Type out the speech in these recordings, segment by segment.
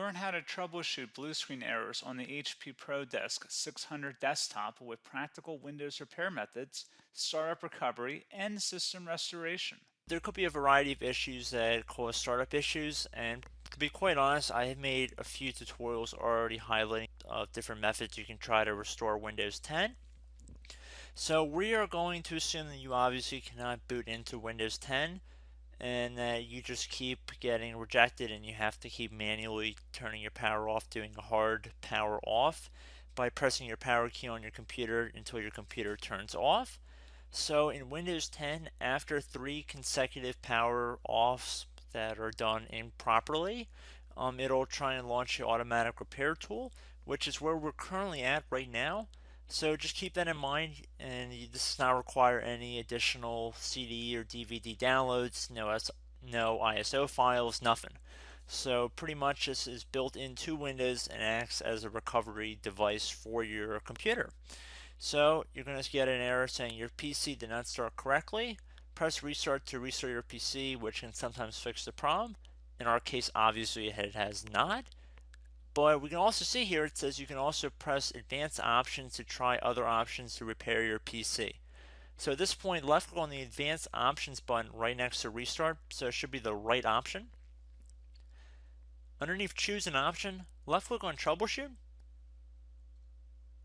Learn how to troubleshoot blue screen errors on the HP ProDesk 600 desktop with practical Windows repair methods, startup recovery, and system restoration. There could be a variety of issues that cause startup issues, and to be quite honest, I have made a few tutorials already highlighting different methods you can try to restore Windows 10. So we are going to assume that you obviously cannot boot into Windows 10 and that you just keep getting rejected and you have to keep manually turning your power off, doing a hard power off by pressing your power key on your computer until your computer turns off. So in Windows 10, after 3 consecutive power offs that are done improperly, it'll try and launch the automatic repair tool, which is where we're currently at right now. So just keep that in mind, and this does not require any additional CD or DVD downloads, no ISO files, nothing. So pretty much this is built into Windows and acts as a recovery device for your computer. So you're going to get an error saying your PC did not start correctly. Press restart to restart your PC, which can sometimes fix the problem. In our case, obviously it has not. But we can also see here it says you can also press advanced options to try other options to repair your PC. So at this point, left click on the advanced options button right next to restart, so it should be the right option. Underneath choose an option, left click on troubleshoot.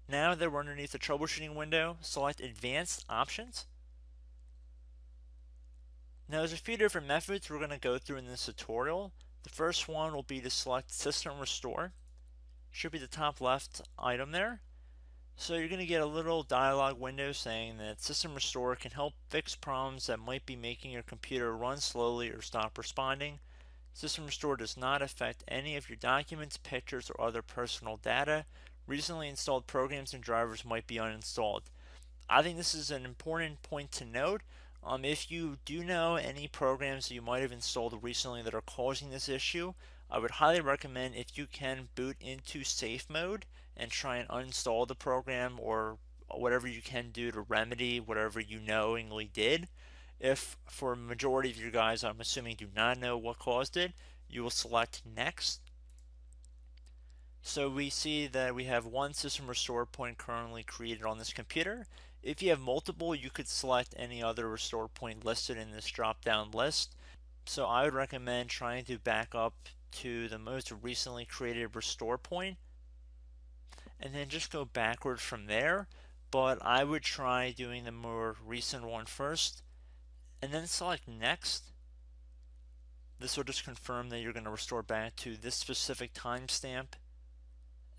Now that we're underneath the troubleshooting window, select advanced options. Now there's a few different methods we're going to go through in this tutorial. The first one will be to select system restore. Should be the top left item there. So you're going to get a little dialog window saying that System Restore can help fix problems that might be making your computer run slowly or stop responding. System Restore does not affect any of your documents, pictures, or other personal data. Recently installed programs and drivers might be uninstalled. I think this is an important point to note. If you do know any programs that you might have installed recently that are causing this issue, I would highly recommend if you can boot into safe mode and try and uninstall the program or whatever you can do to remedy whatever you knowingly did. If for a majority of you guys, I'm assuming do not know what caused it, you will select next. So we see that we have one system restore point currently created on this computer. If you have multiple, you could select any other restore point listed in this drop down list. So I would recommend trying to back up to the most recently created restore point and then just go backwards from there. But I would try doing the more recent one first and then select next. This will just confirm that you're going to restore back to this specific timestamp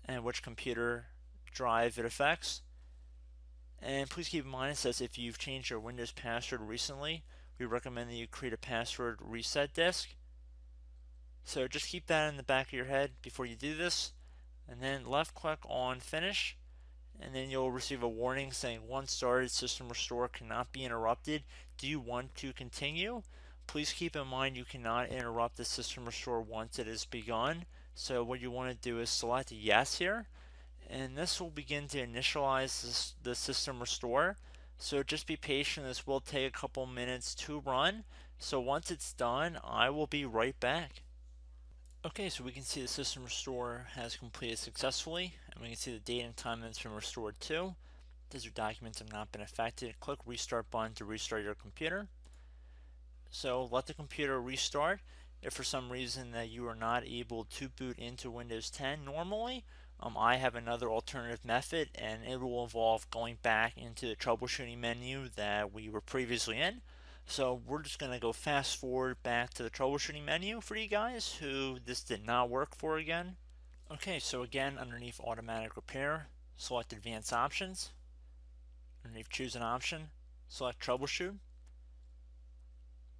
and which computer drive it affects. And please keep in mind it says if you've changed your Windows password recently, we recommend that you create a password reset disk. So just keep that in the back of your head before you do this, and then left click on finish, and then you'll receive a warning saying once started, system restore cannot be interrupted. Do you want to continue? Please keep in mind you cannot interrupt the system restore once it is begun. So what you want to do is select yes here, and this will begin to initialize the system restore. So just be patient, this will take a couple minutes to run. So once it's done, I will be right back. Okay, so we can see the system restore has completed successfully, and we can see the date and time that it's been restored to. These documents have not been affected. Click restart button to restart your computer. So let the computer restart. If for some reason that you are not able to boot into Windows 10 normally, I have another alternative method, and it will involve going back into the troubleshooting menu that we were previously in. So we're just going to go fast forward back to the troubleshooting menu for you guys who this did not work for again. Okay, so again, underneath automatic repair, select advanced options. Underneath choose an option, select troubleshoot.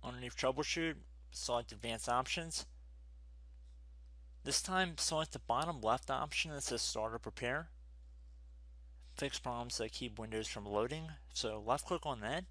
Underneath troubleshoot, select advanced options. This time, select the bottom left option that says startup repair. Fix problems that keep Windows from loading. So left click on that.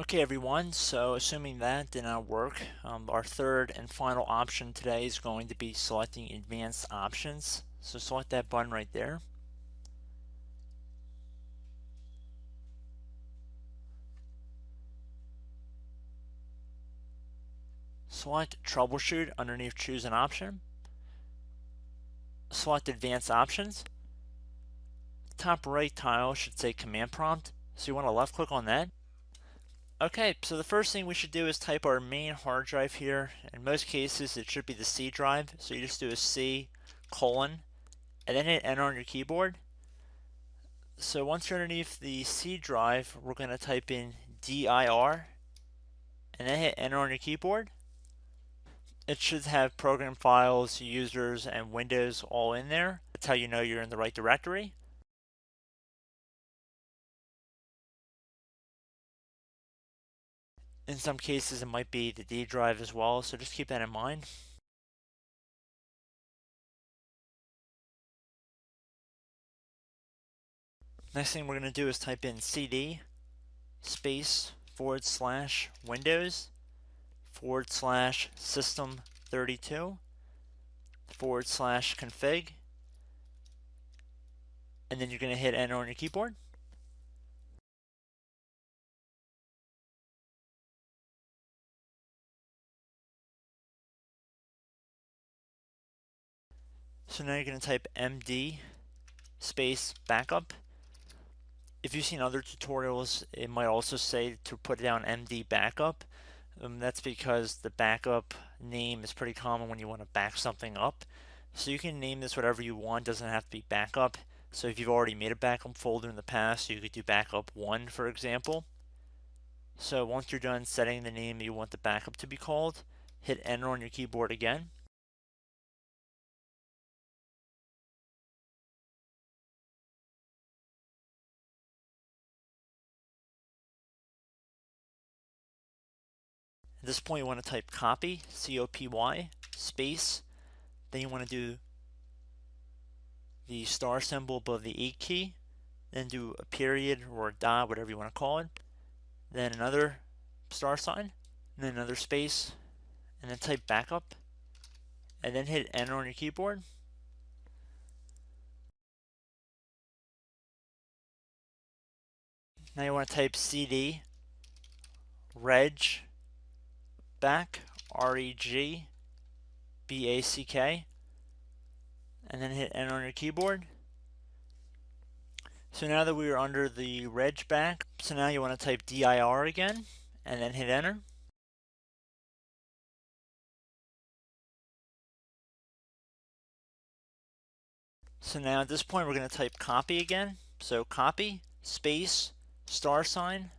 Okay everyone, so assuming that did not work, our third and final option today is going to be selecting advanced options. So select that button right there. Select troubleshoot underneath choose an option. Select advanced options. Top right tile should say command prompt, so you want to left click on that. Okay, so the first thing we should do is type our main hard drive here. In most cases it should be the C drive, so you just do a C colon and then hit enter on your keyboard. So once you're underneath the C drive, we're going to type in dir and then hit enter on your keyboard. It should have program files, users, and Windows all in there. That's how you know you're in the right directory. In some cases, it might be the D drive as well, so just keep that in mind. Next thing we're going to do is type in cd space / Windows / system32 / config, and then you're going to hit enter on your keyboard. So now you're going to type md space backup. If you've seen other tutorials, it might also say to put down md backup. That's because the backup name is pretty common when you want to back something up. So you can name this whatever you want, doesn't have to be backup. So if you've already made a backup folder in the past, you could do backup 1, for example. So once you're done setting the name you want the backup to be called, hit enter on your keyboard again. At this point you want to type copy, C-O-P-Y, space, then you want to do the star symbol above the 8 key, then do a period or a dot, whatever you want to call it, then another star sign, and then another space, and then type backup, and then hit enter on your keyboard. Now you want to type cd reg back, REG BACK, and then hit enter on your keyboard. So now that we are under the reg back, so now you want to type dir again, and then hit enter. So now at this point we're going to type copy again. So copy, space, star sign,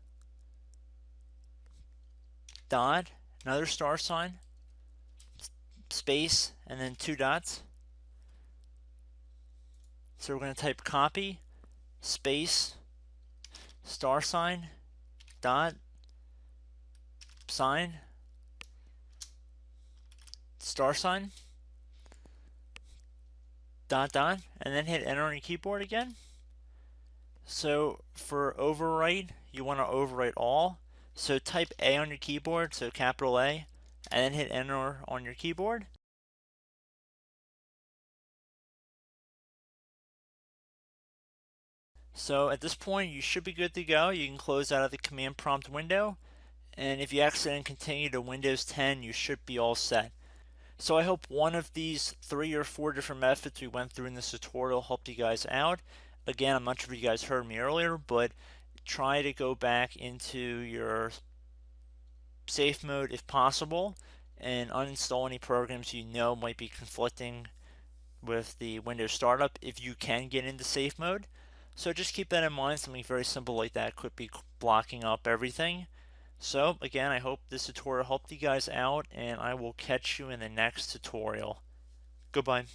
dot, another star sign, space, and then 2 dots. So we're going to type copy, space, star sign, dot, sign, star sign, dot, dot, and then hit enter on your keyboard again. So for overwrite, you want to overwrite all. So type A on your keyboard, so capital A, and then hit enter on your keyboard. So at this point, you should be good to go. You can close out of the command prompt window. And if you accidentally continue to Windows 10, you should be all set. So I hope one of these 3 or 4 different methods we went through in this tutorial helped you guys out. Again, I'm not sure if you guys heard me earlier, but try to go back into your safe mode if possible and uninstall any programs you know might be conflicting with the Windows startup if you can get into safe mode. So just keep that in mind. Something very simple like that could be blocking up everything. So again, I hope this tutorial helped you guys out, and I will catch you in the next tutorial. Goodbye.